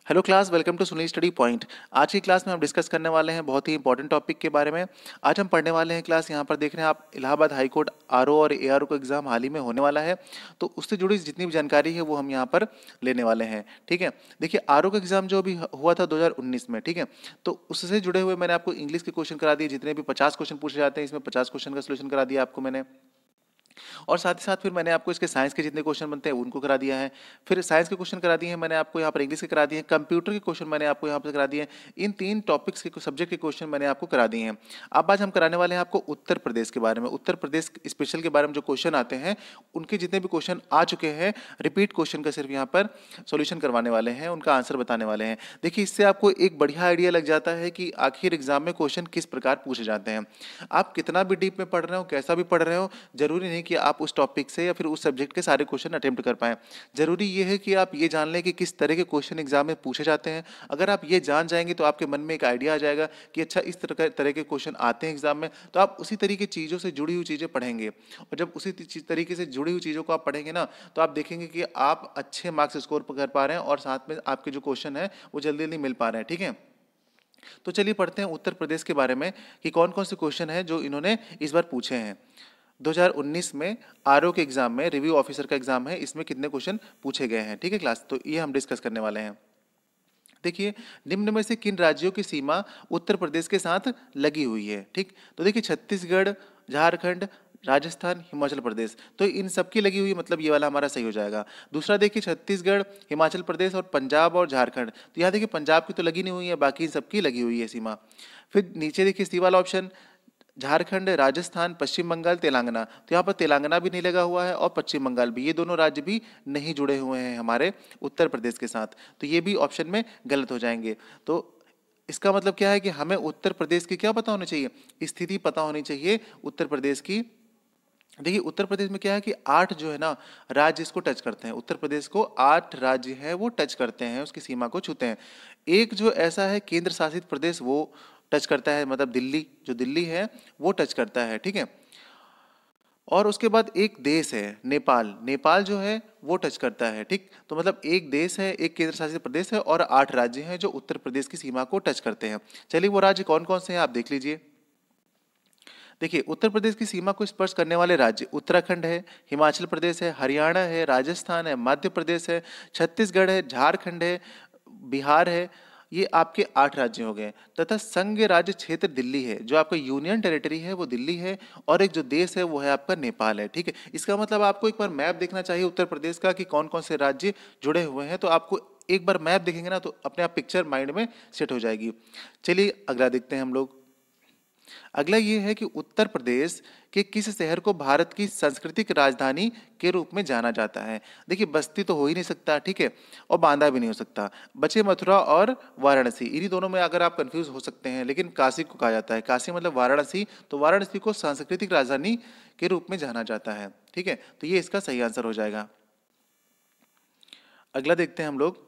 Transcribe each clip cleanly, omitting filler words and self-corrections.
Hello class, welcome to Sunil study point. आज की class में हम डिस्कस करने वाले हैं बहुत ही इंपॉर्टेंट टॉपिक के बारे में। आज हम पढ़ने वाले हैं क्लास, यहाँ पर देख रहे हैं आप, इलाहाबाद हाई कोर्ट आरओ और एआरओ का एग्जाम हाल ही में होने वाला है, तो उससे जुड़ी जितनी भी जानकारी है वो हम यहाँ पर लेने वाले हैं। ठीक है, देखिए आरओ का एग्जाम जो अभी हुआ था 2019 में, ठीक है, तो उससे जुड़े हुए मैंने आपको इंग्लिश के क्वेश्चन करा दिए, जितने भी 50 क्वेश्चन पूछे जाते हैं इसमें 50 क्वेश्चन का सोल्यूशन करा दिया आपको मैंने। और साथ ही साथ फिर मैंने आपको इसके साइंस के जितने क्वेश्चन बनते हैं उनको करा दिया है। फिर साइंस के क्वेश्चन करा दिए हैं मैंने आपको यहाँ पर, इंग्लिश के करा दिए हैं, कंप्यूटर के क्वेश्चन मैंने आपको यहाँ पर करा दिए हैं। इन 3 टॉपिक्स के सब्जेक्ट के क्वेश्चन मैंने आपको करा दिए हैं। अब आज हम कराने वाले हैं आपको उत्तर प्रदेश के बारे में, उत्तर प्रदेश स्पेशल के बारे में जो क्वेश्चन आते हैं उनके जितने भी क्वेश्चन आ चुके हैं, रिपीट क्वेश्चन का सिर्फ यहाँ पर सोल्यूशन करवाने वाले हैं, उनका आंसर बताने वाले हैं। देखिए, इससे आपको एक बढ़िया आइडिया लग जाता है कि आखिर एग्जाम में क्वेश्चन किस प्रकार पूछे जाते हैं। आप कितना भी डीप में पढ़ रहे हो, कैसा भी पढ़ रहे हो, जरूरी नहीं कि आप उस टॉपिक से या फिर उस सब्जेक्ट के सारे क्वेश्चन अटेम्प्ट कर पाएं। जरूरी ये है कि आप ये जान लें कि किस तरह के क्वेश्चन एग्जाम में पूछे जाते हैं। अगर आप ये जान जाएंगे तो आपके मन में एक आइडिया आ जाएगा कि अच्छा इस तरह के क्वेश्चन आते हैं एग्जाम में, तो आप उसी तरीके चीज़ों से जुड़ी हुई चीज़ें पढ़ेंगे। और जब उसी तरीके से जुड़ी हुई चीज़ों को आप पढ़ेंगे ना, तो आप देखेंगे कि आप अच्छे मार्क्स स्कोर कर पा रहे हैं और साथ में आपके जो क्वेश्चन है वो जल्दी जल्दी मिल पा रहे हैं। ठीक है, तो चलिए पढ़ते हैं उत्तर प्रदेश के बारे में कि कौन कौन से क्वेश्चन हैं जो इन्होंने इस बार पूछे हैं। 2019 में आरओ के एग्जाम में, रिव्यू ऑफिसर का एग्जाम है, इसमें कितने क्वेश्चन पूछे गए हैं। ठीक है क्लास, तो ये हम डिस्कस करने वाले हैं। देखिए, निम्न में से किन राज्यों की सीमा उत्तर प्रदेश के साथ लगी हुई है। ठीक, तो देखिए छत्तीसगढ़, झारखंड, राजस्थान, हिमाचल प्रदेश, तो इन सब की लगी हुई, मतलब ये वाला हमारा सही हो जाएगा। दूसरा देखिए छत्तीसगढ़, हिमाचल प्रदेश और पंजाब और झारखंड, तो यहाँ देखिए पंजाब की तो लगी नहीं हुई है, बाकी इन सबकी लगी हुई है सीमा। फिर नीचे देखिए सी वाला ऑप्शन, झारखंड, राजस्थान, पश्चिम बंगाल, तेलंगाना, तो यहाँ पर तेलंगाना भी नहीं लगा हुआ है और पश्चिम बंगाल भी, ये दोनों राज्य भी नहीं जुड़े हुए हैं हमारे उत्तर प्रदेश के साथ, तो ये भी ऑप्शन में गलत हो जाएंगे। तो इसका मतलब क्या है कि हमें उत्तर प्रदेश की क्या पता होनी चाहिए, स्थिति पता होनी चाहिए उत्तर प्रदेश की। देखिए उत्तर प्रदेश में क्या है कि 8 जो है ना राज्य इसको टच करते हैं, उत्तर प्रदेश को 8 राज्य है वो टच करते हैं, उसकी सीमा को छूते हैं। एक जो ऐसा है केंद्र शासित प्रदेश वो टच करता है, मतलब दिल्ली, जो दिल्ली है वो टच करता है। ठीक है, और उसके बाद एक देश है नेपाल, नेपाल जो है वो टच करता है। ठीक, तो मतलब एक देश है, एक केंद्र शासित प्रदेश है और 8 राज्य हैं जो उत्तर प्रदेश की सीमा को टच करते हैं। चलिए वो राज्य कौन कौन से हैं आप देख लीजिए। देखिए उत्तर प्रदेश की सीमा को स्पर्श करने वाले राज्य उत्तराखंड है, हिमाचल प्रदेश है, हरियाणा है, राजस्थान है, मध्य प्रदेश है, छत्तीसगढ़ है, झारखंड है, बिहार है। ये आपके 8 राज्य हो गए, तथा संघ राज्य क्षेत्र दिल्ली है, जो आपका यूनियन टेरिटरी है वो दिल्ली है, और एक जो देश है वो है आपका नेपाल है। ठीक है, इसका मतलब आपको एक बार मैप देखना चाहिए उत्तर प्रदेश का कि कौन कौन से राज्य जुड़े हुए हैं, तो आपको एक बार मैप देखेंगे ना तो अपने आप पिक्चर माइंड में सेट हो जाएगी। चलिए अगला देखते हैं हम लोग। अगला ये है कि उत्तर प्रदेश के किस शहर को भारत की सांस्कृतिक राजधानी के रूप में जाना जाता है। देखिए बस्ती तो हो ही नहीं सकता, ठीक है, और बांदा भी नहीं हो सकता, बचे मथुरा और वाराणसी। इन्हीं दोनों में अगर आप कंफ्यूज हो सकते हैं, लेकिन काशी को कहा जाता है, काशी मतलब वाराणसी, तो वाराणसी को सांस्कृतिक राजधानी के रूप में जाना जाता है। ठीक है, तो ये इसका सही आंसर हो जाएगा। अगला देखते हैं हम लोग।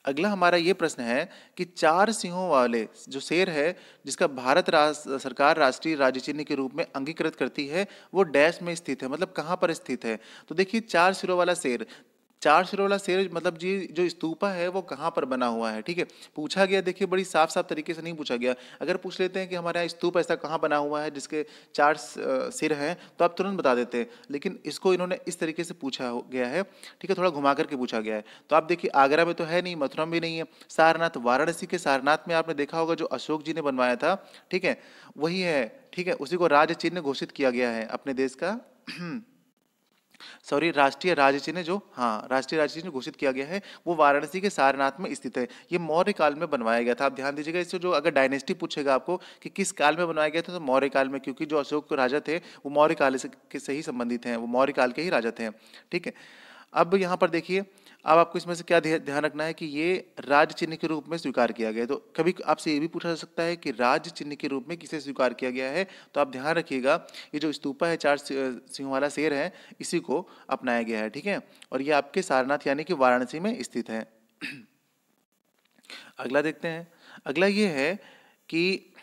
अगला हमारा ये प्रश्न है कि 4 सिंहों वाले जो शेर है, जिसका भारत सरकार राष्ट्रीय राज्य चिन्ह के रूप में अंगीकृत करती है, वो डैश में स्थित है, मतलब कहाँ पर स्थित है। तो देखिए 4 सिरों वाला शेर, 4 सिरों वाला शेर मतलब जी जो स्तूपा है वो कहाँ पर बना हुआ है। ठीक है, पूछा गया, देखिए बड़ी साफ साफ तरीके से नहीं पूछा गया। अगर पूछ लेते हैं कि हमारे यहाँ स्तूप ऐसा कहाँ बना हुआ है जिसके 4 सिर हैं, तो आप तुरंत बता देते हैं, लेकिन इसको इन्होंने इस तरीके से गया है। ठीक है, थोड़ा घुमा करके पूछा गया है। तो आप देखिए आगरा में तो है नहीं, मथुरा में भी नहीं है, सारनाथ, वाराणसी के सारनाथ में आपने देखा होगा जो अशोक जी ने बनवाया था, ठीक है, वही है। ठीक है, उसी को राज्य चिन्ह घोषित किया गया है अपने देश का सॉरी, राष्ट्रीय राज्य चिन्ह, जो हाँ राष्ट्रीय राज्य चिन्ह घोषित किया गया है, वो वाराणसी के सारनाथ में स्थित है। ये मौर्य काल में बनवाया गया था, आप ध्यान दीजिएगा। इससे जो अगर डायनेस्टी पूछेगा आपको कि किस काल में बनवाया गया था, तो मौर्य काल में, क्योंकि जो अशोक राजा थे वो मौर्य काल से ही संबंधित हैं, वो मौर्य काल के ही राजा थे। ठीक है, अब यहाँ पर देखिए, अब आपको इसमें से क्या ध्यान रखना है कि ये राज्य चिन्ह के रूप में स्वीकार किया गया है। तो कभी आपसे ये भी पूछा जा सकता है कि राज्य चिन्ह के रूप में किसे स्वीकार किया गया है, तो आप ध्यान रखिएगा, ये जो स्तूपा है 4 सिंहों वाला शेर है, इसी को अपनाया गया है। ठीक है, और ये आपके सारनाथ यानी कि वाराणसी में स्थित है। अगला देखते हैं। अगला ये है कि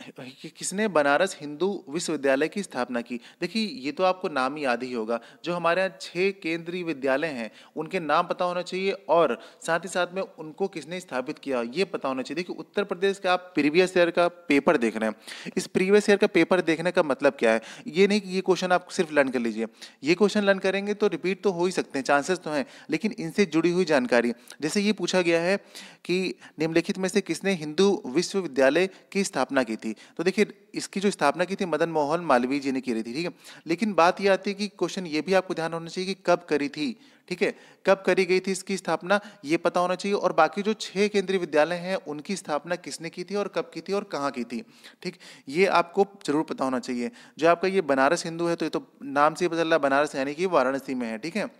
किसने बनारस हिंदू विश्वविद्यालय की स्थापना की? देखिए ये तो आपको नाम ही याद ही होगा। जो हमारे यहाँ 6 केंद्रीय विद्यालय हैं उनके नाम पता होना चाहिए और साथ ही साथ में उनको किसने स्थापित किया ये पता होना चाहिए। देखिए उत्तर प्रदेश का आप प्रीवियस ईयर का पेपर देख रहे हैं। इस प्रीवियस ईयर का पेपर देखने का मतलब क्या है? ये नहीं कि ये क्वेश्चन आप सिर्फ लर्न कर लीजिए। ये क्वेश्चन लर्न करेंगे तो रिपीट तो हो ही सकते हैं, चांसेस तो हैं, लेकिन इनसे जुड़ी हुई जानकारी जैसे ये पूछा गया है कि निम्नलिखित में से किसने हिंदू विश्वविद्यालय की स्थापना की थी? तो देखिए इसकी जो स्थापना की थी मदन मोहन मालवीय जी ने की रही थी, ठीक है। लेकिन बात ये आती है कि क्वेश्चन ये भी आपको ध्यान होना चाहिए कि कब करी थी, ठीक है, कब करी गई थी इसकी स्थापना ये पता होना चाहिए। और बाकी जो 6 केंद्रीय विद्यालय हैं उनकी स्थापना किसने की थी और कब की थी और कहाँ की थी, ठीक, ये आपको जरूर पता होना चाहिए। जो आपका ये बनारस हिंदू है तो ये तो नाम से ही पता चल रहा है बनारस यानी कि वाराणसी में है, ठीक है।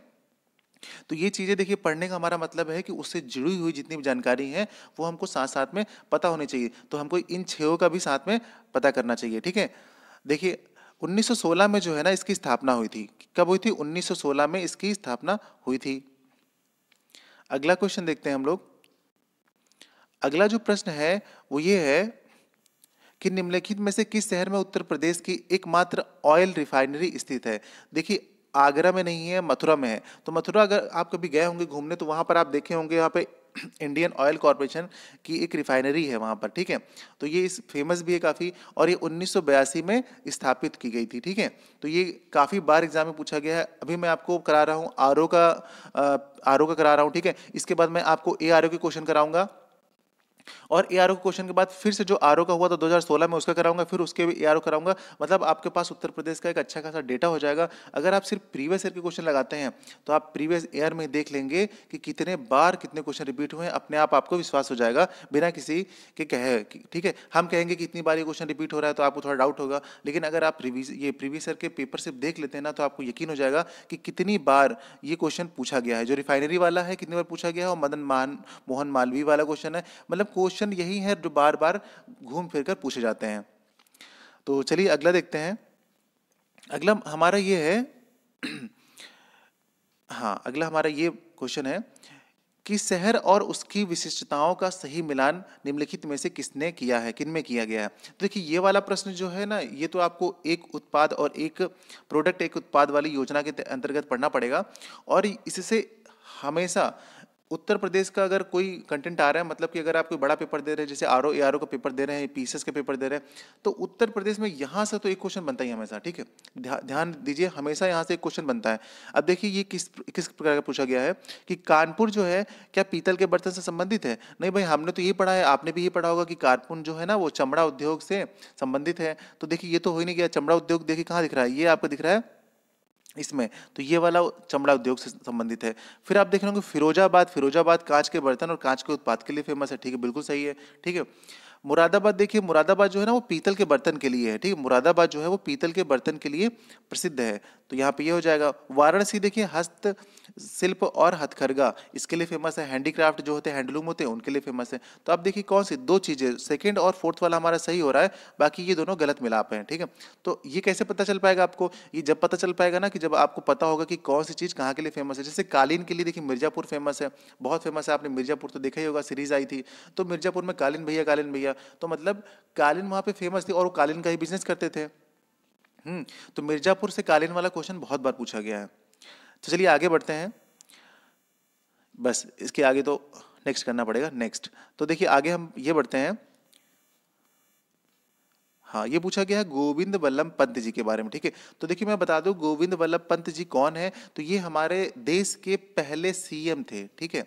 तो ये चीज़ें देखिए पढ़ने का हमारा मतलब है कि उससे जुड़ी हुई जितनी भी जानकारी है वो हमको साथ साथ में पता होनी चाहिए। तो हमको इन 6 का भी साथ में पता करना चाहिए, ठीक है। देखिए 1916 में जो है ना इसकी स्थापना हुई थी। कब हुई थी? 1916 में इसकी स्थापना हुई थी। अगला क्वेश्चन देखते हैं हम लोग। अगला जो प्रश्न है वो ये है कि निम्नलिखित में से किस शहर में उत्तर प्रदेश की एकमात्र ऑयल रिफाइनरी स्थित है? देखिए आगरा में नहीं है, मथुरा में है। तो मथुरा अगर आप कभी गए होंगे घूमने तो वहां पर आप देखे होंगे, यहाँ पे इंडियन ऑयल कॉरपोरेशन की एक रिफाइनरी है वहां पर, ठीक है। तो ये इस फेमस भी है काफी, और ये 1982 में स्थापित की गई थी, ठीक है। तो ये काफी बार एग्जाम में पूछा गया है। अभी मैं आपको करा रहा हूँ आरओ का करा रहा हूँ, ठीक है। इसके बाद मैं आपको एआरओ के क्वेश्चन कराऊंगा और एआरओ क्वेश्चन के बाद फिर से जो आरओ का हुआ था 2016 में उसका कराऊंगा, फिर उसके भी एआरओ कराऊंगा। मतलब आपके पास उत्तर प्रदेश का एक अच्छा खासा डेटा हो जाएगा। अगर आप सिर्फ प्रीवियस ईयर के क्वेश्चन लगाते हैं तो आप प्रीवियस ईयर में देख लेंगे कि कितने बार कितने क्वेश्चन रिपीट हुए हैं, अपने आप आपको विश्वास हो जाएगा बिना किसी के कहे, ठीक है। हम कहेंगे कि इतनी बार ये क्वेश्चन रिपीट हो रहा है तो आपको थोड़ा डाउट होगा, लेकिन अगर आप ये प्रीवियस ईयर के पेपर सिर्फ देख लेते हैं ना तो आपको यकीन हो जाएगा कि कितनी बार ये क्वेश्चन पूछा गया है। जो रिफाइनरी वाला है कितनी बार पूछा गया है और मोहन मालवीय वाला क्वेश्चन है, मतलब क्वेश्चन यही है जो बार बार घूम फिर कर पूछे जाते हैं। तो चलिए अगला देखते हैं। अगला हमारा ये है हाँ, अगला हमारा ये क्वेश्चन है कि शहर और उसकी विशिष्टताओं का सही मिलान निम्नलिखित में से किसने किया है, किन में किया गया है? तो देखिए ये वाला प्रश्न जो है ना ये तो आपको एक उत्पाद और एक प्रोडक्ट एक उत्पाद वाली योजना के अंतर्गत पढ़ना पड़ेगा। और इससे हमेशा उत्तर प्रदेश का अगर कोई कंटेंट आ रहा है, मतलब कि अगर आप कोई बड़ा पेपर दे रहे हैं जैसे आरओ एआरओ का पेपर दे रहे हैं, पीसीएस का पेपर दे रहे हैं, तो उत्तर प्रदेश में यहाँ से तो एक क्वेश्चन बनता ही है हमेशा, ठीक है। ध्यान दीजिए हमेशा यहाँ से एक क्वेश्चन बनता है। अब देखिए ये किस किस प्रकार का पूछा गया है कि कानपुर जो है क्या पीतल के बर्तन से संबंधित है? नहीं भाई, हमने तो ये पढ़ा है, आपने भी ये पढ़ा होगा कि कानपुर जो है ना वो चमड़ा उद्योग से संबंधित है। तो देखिए ये तो हो ही नहीं गया। चमड़ा उद्योग देखिए कहाँ दिख रहा है, ये आपको दिख रहा है इसमें, तो ये वाला चमड़ा उद्योग से संबंधित है। फिर आप देख रहे होंगे फिरोजाबाद, फिरोजाबाद कांच के बर्तन और कांच के उत्पाद के लिए फेमस है, ठीक है, बिल्कुल सही है, ठीक है। मुरादाबाद देखिए, मुरादाबाद जो है ना वो पीतल के बर्तन के लिए है, ठीक है। मुरादाबाद जो है वो पीतल के बर्तन के लिए प्रसिद्ध है, तो यहाँ पे ये हो जाएगा। वाराणसी देखिए हस्त शिल्प और हथकरघा इसके लिए फेमस है। हैंडीक्राफ्ट जो होते हैं, हैंडलूम होते हैं, उनके लिए फेमस है। तो आप देखिए कौन सी दो चीजें, सेकंड और फोर्थ वाला हमारा सही हो रहा है, बाकी ये दोनों गलत मिलाप हैं, ठीक है। तो ये कैसे पता चल पाएगा आपको? ये जब पता चल पाएगा ना कि जब आपको पता होगा कि कौन सी चीज कहाँ के लिए फेमस है। जैसे कालीन के लिए देखिए मिर्जापुर फेमस है, बहुत फेमस है। आपने मिर्जापुर तो देखा ही होगा, सीरीज आई थी, तो मिर्जापुर में कालीन भैया, तो मतलब कालीन वहां पे फेमस थी और वो कालीन का ही बिजनेस करते थे। तो मिर्जापुर से कालीन वाला क्वेश्चन बहुत बार पूछा गया है। तो चलिए आगे बढ़ते हैं। बस इसके आगे तो नेक्स्ट करना पड़ेगा, नेक्स्ट। तो देखिए आगे हम ये बढ़ते हैं। हाँ, ये पूछा गया है गोविंद वल्लभ पंत जी के बारे में, ठीक है। तो देखिए मैं बता दूं गोविंद वल्लभ पंत जी कौन है। तो ये हमारे देश के पहले सीएम थे, ठीक है,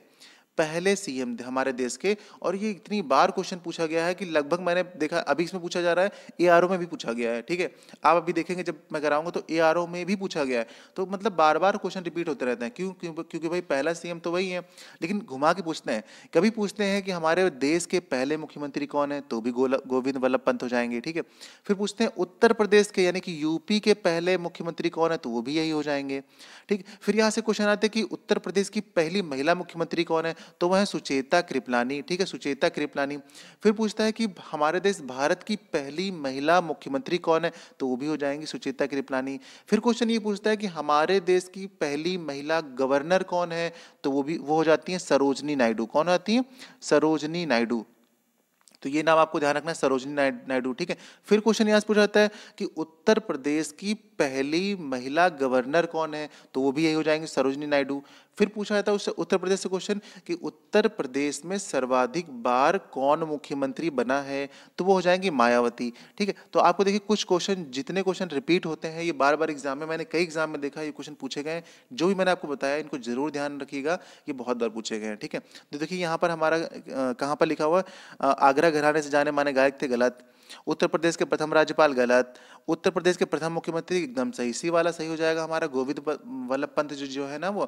पहले सीएम थे हमारे देश के। और ये इतनी बार क्वेश्चन पूछा गया है कि लगभग मैंने देखा अभी इसमें पूछा जा रहा है, एआरओ में भी पूछा गया है, ठीक है। आप अभी देखेंगे जब मैं कराऊंगा तो एआरओ में भी पूछा गया है। तो मतलब बार बार क्वेश्चन रिपीट होते रहते हैं, क्योंकि भाई पहला सीएम तो वही है, लेकिन घुमा के पूछते हैं। कभी पूछते हैं कि हमारे देश के पहले मुख्यमंत्री कौन है, तो भी गोविंद वल्लभ पंत हो जाएंगे, ठीक है। फिर पूछते हैं उत्तर प्रदेश के यानी कि यूपी के पहले मुख्यमंत्री कौन है, तो वो भी यही हो जाएंगे, ठीक। फिर यहाँ से क्वेश्चन आते हैं कि उत्तर प्रदेश की पहली महिला मुख्यमंत्री कौन है, तो वह है सुचेता कृपलानी, ठीक है, सुचेता कृपलानी। फिर पूछता है कि हमारे देश भारत की पहली महिला मुख्यमंत्री कौन है, तो वो भी हो जाएंगी सुचेता कृपलानी। फिर क्वेश्चन ये पूछता है कि हमारे देश की पहली महिला गवर्नर कौन है, तो वो हो जाती है सरोजनी नायडू। कौन आती है? सरोजनी नायडू। तो तो ये नाम आपको ध्यान रखना है, सरोजिनी नायडू। ठीक है। फिर क्वेश्चन यहाँ से पूछा जाता है कि उत्तर प्रदेश की पहली महिला गवर्नर कौन है, तो वो भी यही हो जाएंगे, सरोजिनी नायडू। फिर पूछा जाता है उससे उत्तर प्रदेश से क्वेश्चन कि उत्तर प्रदेश में सर्वाधिक बार कौन मुख्यमंत्री बना है, तो वो हो जाएंगी मायावती। ठीक है। तो आपको देखिए कुछ क्वेश्चन, जितने क्वेश्चन रिपीट होते हैं ये बार बार एग्जाम में, मैंने कई एग्जाम में देखा ये क्वेश्चन पूछे गए हैं। जो भी मैंने आपको बताया इनको जरूर ध्यान रखिएगा, ये बहुत बार पूछे गए हैं। ठीक है। तो देखिए यहाँ पर हमारा कहाँ पर लिखा हुआ है, आगरा घराने से जाने माने गायक थे, गलत। उत्तर प्रदेश के प्रथम राज्यपाल, गलत। उत्तर प्रदेश के प्रथम मुख्यमंत्री, एकदम सही, सी वाला सही हो जाएगा हमारा, गोविंद वल्लभ पंत जो है ना, वो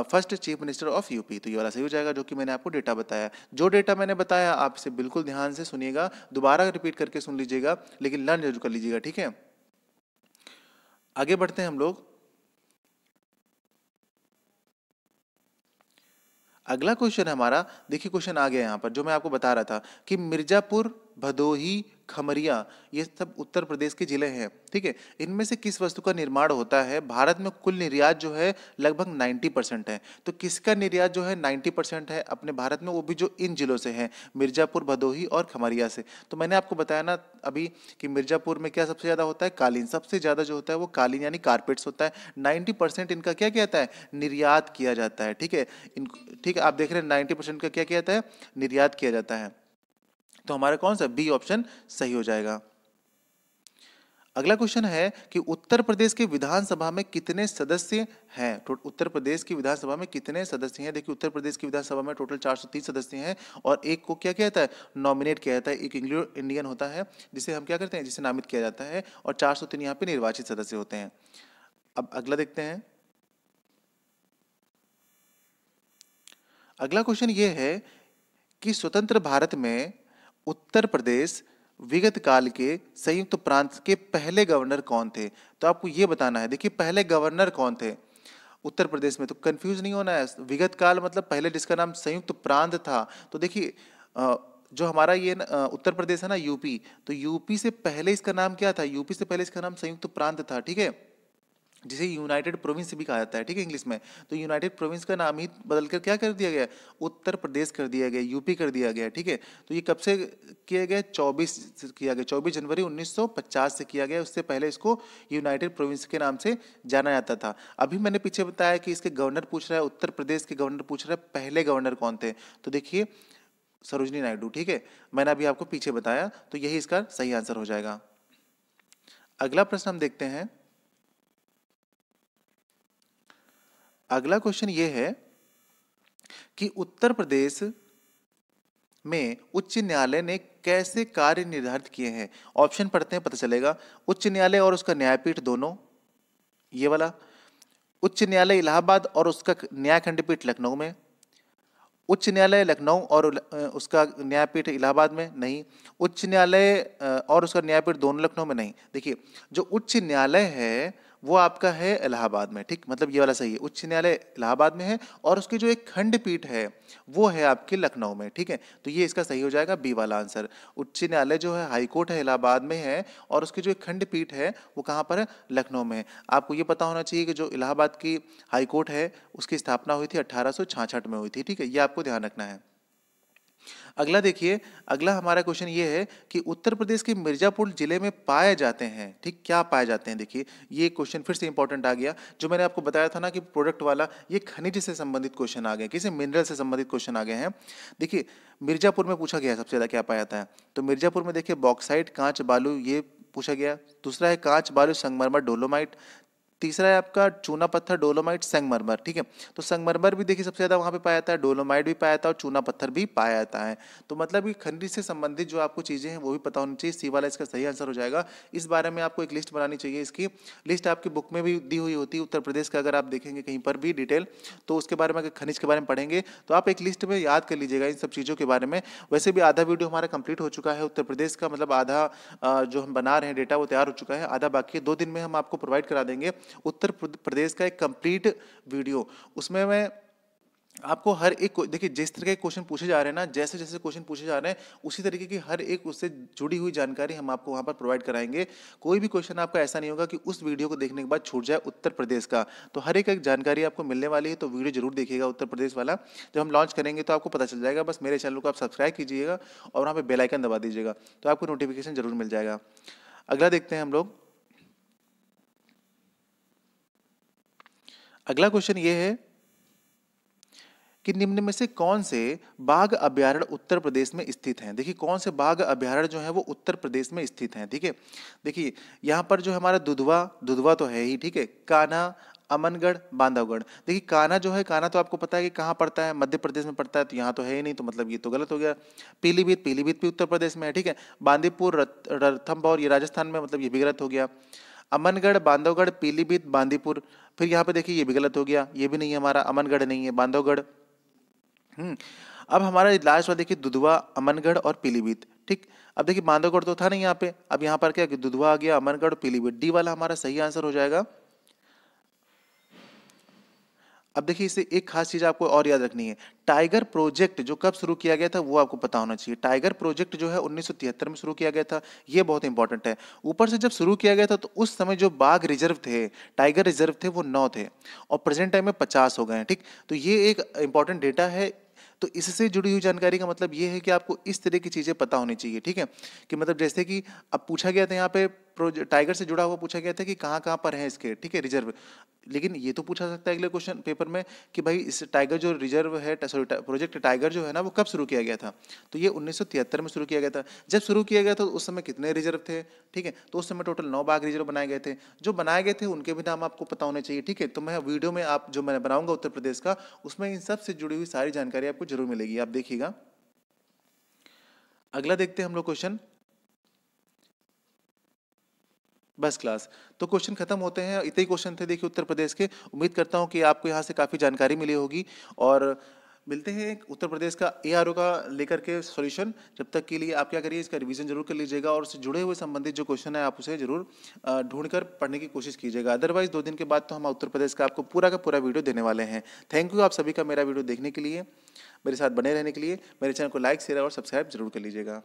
first chief minister of UP, तो ये वाला सही हो जाएगा, जो कि मैंने आपको डेटा बताया। जो डेटा मैंने बताया आप इसे बिल्कुल ध्यान से सुनिएगा, दोबारा रिपीट करके सुन लीजिएगा, लेकिन लर्न जरूर कर लीजिएगा। ठीक है। आगे बढ़ते हैं हम लोग। अगला क्वेश्चन हमारा, देखिए क्वेश्चन आ गया यहाँ पर, जो मैं आपको बता रहा था कि मिर्जापुर, भदोही, खमरिया, ये सब उत्तर प्रदेश के जिले हैं। ठीक है। इनमें से किस वस्तु का निर्माण होता है? भारत में कुल निर्यात जो है लगभग 90% है, तो किसका निर्यात जो है 90% है अपने भारत में, वो भी जो इन जिलों से है, मिर्जापुर, भदोही और खमरिया से। तो मैंने आपको बताया ना अभी कि मिर्जापुर में क्या सबसे ज्यादा होता है, कालीन, सबसे ज्यादा जो होता है वो कालीन यानी कारपेट्स होता है। 90% इनका क्या कहता है, निर्यात किया जाता है। ठीक है। ठीक है, आप देख रहे हैं 90% का क्या किया जाता है, निर्यात किया जाता है। तो हमारा कौन सा, बी ऑप्शन सही हो जाएगा। अगला क्वेश्चन है कि उत्तर प्रदेश के विधानसभा में कितने सदस्य हैं? उत्तर प्रदेश की विधानसभा में कितने सदस्य हैं? देखिए उत्तर प्रदेश की विधानसभा में टोटल 430 सदस्य हैं, और एक को क्या कहता है, नॉमिनेट किया जाता है। एक एंग्लो इंडियन होता है जिसे हम क्या करते हैं, जिसे नामित किया जाता है, और 403 यहाँ पे निर्वाचित सदस्य होते हैं। अब अगला देखते हैं। अगला क्वेश्चन ये है कि स्वतंत्र भारत में उत्तर प्रदेश विगत काल के संयुक्त प्रांत के पहले गवर्नर कौन थे? तो आपको ये बताना है। देखिए पहले गवर्नर कौन थे उत्तर प्रदेश में, तो कंफ्यूज नहीं होना है। विगत काल मतलब पहले जिसका नाम संयुक्त प्रांत था। तो देखिए जो हमारा ये उत्तर प्रदेश है ना, यूपी, तो यूपी से पहले इसका नाम क्या था, यूपी से पहले इसका नाम संयुक्त प्रांत था। ठीक है। जिसे यूनाइटेड प्रोविंस भी कहा जाता है। ठीक है, इंग्लिश में। तो यूनाइटेड प्रोविंस का नाम ही बदलकर क्या कर दिया गया, उत्तर प्रदेश कर दिया गया, यूपी कर दिया गया। ठीक है। तो ये कब से किया गया, 24 किया गया, 24 जनवरी 1950 से किया गया। उससे पहले इसको यूनाइटेड प्रोविंस के नाम से जाना जाता था। अभी मैंने पीछे बताया कि इसके गवर्नर पूछ रहा है, उत्तर प्रदेश के गवर्नर पूछ रहा है पहले गवर्नर कौन थे, तो देखिए सरोजिनी नायडू। ठीक है, मैंने अभी आपको पीछे बताया, तो यही इसका सही आंसर हो जाएगा। अगला प्रश्न हम देखते हैं। अगला क्वेश्चन ये है कि उत्तर प्रदेश में उच्च न्यायालय ने कैसे कार्य निर्धारित किए हैं? ऑप्शन पढ़ते हैं, पता चलेगा। उच्च न्यायालय और उसका न्यायपीठ दोनों, ये वाला। उच्च न्यायालय इलाहाबाद और उसका न्याय खंडपीठ लखनऊ में। उच्च न्यायालय लखनऊ और उसका न्यायपीठ इलाहाबाद में, नहीं। उच्च न्यायालय और उसका न्यायपीठ दोनों लखनऊ में, नहीं। देखिए जो उच्च न्यायालय है वो आपका है इलाहाबाद में। ठीक, मतलब ये वाला सही है, उच्च न्यायालय इलाहाबाद में है, और उसकी जो एक खंडपीठ है वो है आपके लखनऊ में। ठीक है, तो ये इसका सही हो जाएगा, बी वाला आंसर। उच्च न्यायालय जो है हाईकोर्ट है इलाहाबाद में है, और उसकी जो एक खंडपीठ है वो कहाँ पर है, लखनऊ में है। आपको ये पता होना चाहिए कि जो इलाहाबाद की हाईकोर्ट है उसकी स्थापना हुई थी 1866 में हुई थी। ठीक है, ये आपको ध्यान रखना है। अगला देखिए, अगला हमारा क्वेश्चन ये है कि उत्तर प्रदेश के मिर्जापुर जिले में पाए जाते हैं, ठीक, क्या पाए जाते हैं? देखिए ये क्वेश्चन फिर से इंपॉर्टेंट आ गया, जो मैंने आपको बताया था ना कि प्रोडक्ट वाला, ये खनिज से संबंधित क्वेश्चन आ गए, किसी मिनरल से संबंधित क्वेश्चन आ गए हैं। देखिए मिर्जापुर में पूछा गया सबसे ज्यादा क्या पाया जाता है, तो मिर्जापुर में देखिए बॉक्साइट, कांच, बालू, ये पूछा गया। दूसरा है कांच, बालू, संगमरमर, डोलोमाइट। तीसरा है आपका चूना पत्थर, डोलोमाइट, संगमरमर। ठीक है, तो संगमरमर भी देखिए सबसे ज्यादा वहां पे पाया जाता है, डोलोमाइट भी पाया जाता है, और चूना पत्थर भी पाया जाता है। तो मतलब कि खनिज से संबंधित जो आपको चीजें हैं वो भी पता होनी चाहिए। सी वाला इसका सही आंसर हो जाएगा। इस बारे में आपको एक लिस्ट बनानी चाहिए, इसकी लिस्ट आपकी बुक में भी दी हुई होती है उत्तर प्रदेश का, अगर आप देखेंगे कहीं पर भी डिटेल, तो उसके बारे में अगर खनिज के बारे में पढ़ेंगे तो आप एक लिस्ट में याद कर लीजिएगा इन सब चीजों के बारे में। वैसे भी आधा वीडियो हमारा कंप्लीट हो चुका है उत्तर प्रदेश का, मतलब आधा जो हम बना रहे हैं डेटा वो तैयार हो चुका है, आधा बाकी है। 2 दिन में हम आपको प्रोवाइड करा देंगे उत्तर प्रदेश का एक कंप्लीट वीडियो। उसमें मैं आपको हर एक देखिए जिस तरह के क्वेश्चन पूछे जा रहे हैं ना, जैसे जैसे क्वेश्चन पूछे जा रहे हैं उसी तरीके की हर एक उससे जुड़ी हुई जानकारी हम आपको वहाँ पर प्रोवाइड कराएंगे। कोई भी क्वेश्चन आपका ऐसा नहीं होगा कि उस वीडियो को देखने के बाद छूट जाए उत्तर प्रदेश का। तो हर एक जानकारी आपको मिलने वाली है, तो वीडियो जरूर देखिएगा उत्तर प्रदेश वाला। जब हम लॉन्च करेंगे तो आपको पता चल जाएगा। बस मेरे चैनल को आप सब्सक्राइब कीजिएगा और वहाँ पर बेल आइकन दबा दीजिएगा, तो आपको नोटिफिकेशन जरूर मिल जाएगा। अगला देखते हैं हम लोग। अगला क्वेश्चन ये है कि निम्न में से कौन से बाघ अभयारण्य उत्तर प्रदेश में स्थित हैं। देखिए कौन से बाघ अभयारण्य जो है वो उत्तर प्रदेश में स्थित हैं। ठीक है, देखिए यहाँ पर जो हमारा दुधवा, दुधवा तो है ही, ठीक है, कान्हा, अमनगढ़, बांधवगढ़। देखिए कान्हा जो है, कान्हा तो आपको पता है कि कहाँ पड़ता है, मध्य प्रदेश में पड़ता है, तो यहाँ तो है ही नहीं, तो मतलब ये तो गलत हो गया। पीलीभीत, पीलीभीत भी उत्तर प्रदेश में है, ठीक है। बांदीपुर, रणथंभौर, ये राजस्थान में, मतलब ये भी गलत हो गया। अमनगढ़, बांधवगढ़, पीलीभीत, बांदीपुर, फिर यहाँ पे देखिए ये भी गलत हो गया, ये भी नहीं है हमारा, अमनगढ़ नहीं है, बांधवगढ़। अब हमारा लास्ट वाला देखिए दुधवा, अमनगढ़ और पीलीभीत। ठीक, अब देखिए बांधवगढ़ तो था नहीं यहाँ पे, अब यहाँ पर क्या दुधवा आ गया, अमनगढ़, पीलीभीत, डी वाला हमारा सही आंसर हो जाएगा। अब देखिए इससे एक खास चीज आपको और याद रखनी है, टाइगर प्रोजेक्ट जो कब शुरू किया गया था वो आपको पता होना चाहिए। टाइगर प्रोजेक्ट जो है 1973 में शुरू किया गया था, ये बहुत इंपॉर्टेंट है। ऊपर से जब शुरू किया गया था तो उस समय जो बाघ रिजर्व थे, टाइगर रिजर्व थे, वो 9 थे और प्रेजेंट टाइम में 50 हो गए हैं। ठीक, तो ये एक इंपॉर्टेंट डेटा है। तो इससे जुड़ी हुई जानकारी का मतलब ये है कि आपको इस तरह की चीजें पता होनी चाहिए। ठीक है, कि मतलब जैसे कि अब पूछा गया था यहाँ पे टाइगर से जुड़ा हुआ पूछा गया था कि कहाँ कहाँ पर है इसके, ठीक है, रिजर्व। लेकिन ये तो पूछा सकता है अगले क्वेश्चन पेपर में कि भाई इस टाइगर जो रिजर्व है, सॉरी प्रोजेक्ट टाइगर जो है ना, वो कब शुरू किया गया था। तो ये 1973 में शुरू किया गया था। जब शुरू किया गया था तो उस समय कितने रिजर्व थे, ठीक है, तो उस समय टोटल 9 बाघ रिजर्व बनाए गए थे। जो बनाए गए थे उनके भी नाम आपको पता होने चाहिए। ठीक है, तो मैं वीडियो में आप जो मैं बनाऊंगा उत्तर प्रदेश का, उसमें इन सब से जुड़ी हुई सारी जानकारी आपको जरूर मिलेगी, आप देखिएगा। अगला देखते हैं हम लोग क्वेश्चन। बस क्लास, तो क्वेश्चन खत्म होते हैं। इतने ही क्वेश्चन थे देखिए उत्तर प्रदेश के। उम्मीद करता हूं कि आपको यहां से काफ़ी जानकारी मिली होगी और मिलते हैं एक उत्तर प्रदेश का एआरओ का लेकर के सॉल्यूशन। जब तक के लिए आप क्या करिए, इसका रिवीजन जरूर कर लीजिएगा और उससे जुड़े हुए संबंधित जो क्वेश्चन है आप उसे जरूर ढूंढकर पढ़ने की कोशिश कीजिएगा। अदरवाइज 2 दिन के बाद तो हम उत्तर प्रदेश का आपको पूरा का पूरा वीडियो देने वाले हैं। थैंक यू आप सभी का मेरा वीडियो देखने के लिए, मेरे साथ बने रहने के लिए। मेरे चैनल को लाइक, शेयर और सब्सक्राइब जरूर कर लीजिएगा।